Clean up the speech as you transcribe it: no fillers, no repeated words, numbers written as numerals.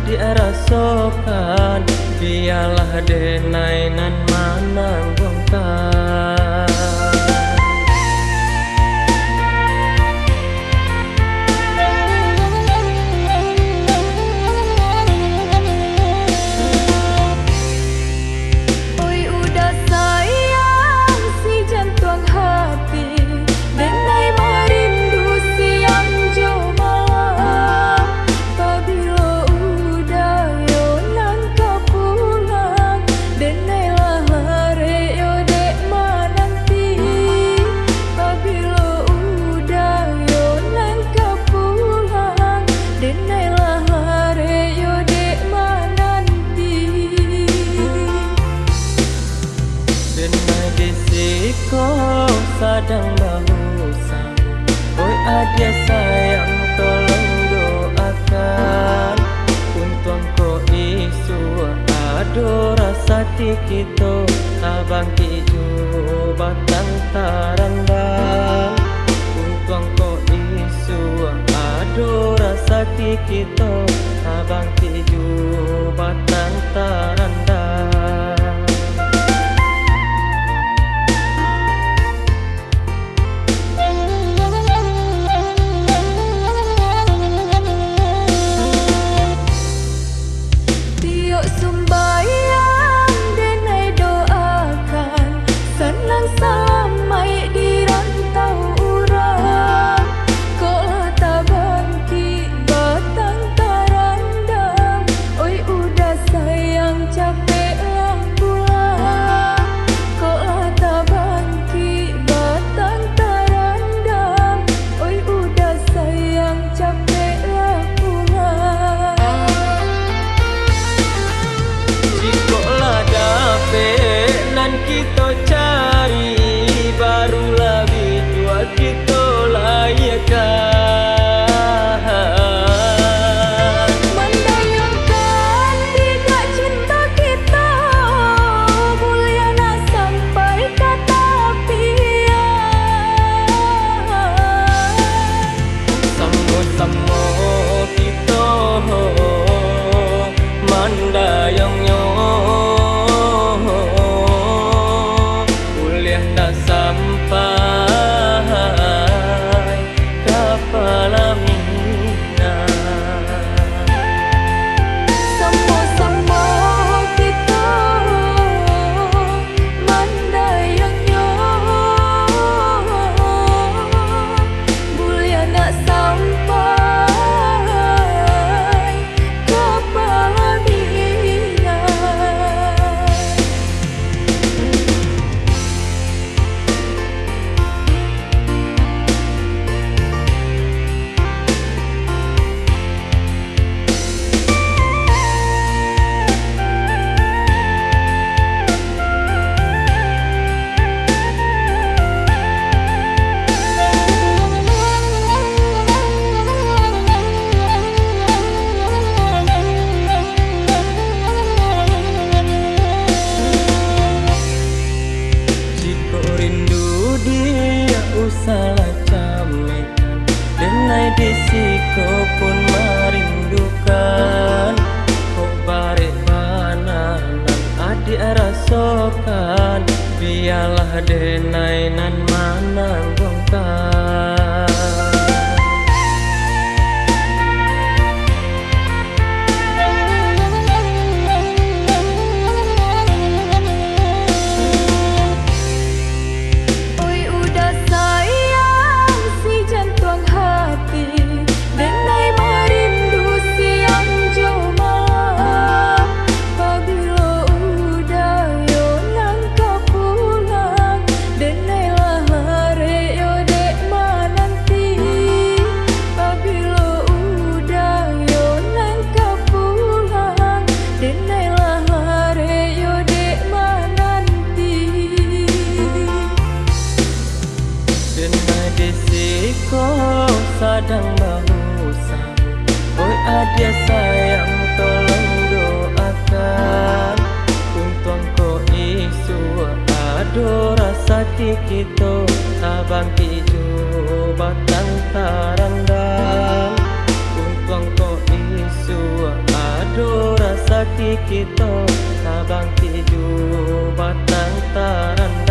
adik rasakan, biarlah denai nan menanggungkan. Sadang bahusan, oi adik sayang tolong doakan untuk ko isu ado rasa tikito abang kiju batang tarandang untuk ko isu ado rasa tikito abang kiju batang tarandang. Kita cari barulah bidua kita layakkan mendayangkan tiga cinta kita mulia nak sampai kata pian sama-sama kita mendayangnya sampai kepala mina. Sama-sama kita mendayangnya mulia nak sampai kepala mina. Salah camekan denai disiko pun merindukan kok barek bananan adik rasakan biarlah denai nan menanggungkan. hati kita, Sabang Tiju Batang Taran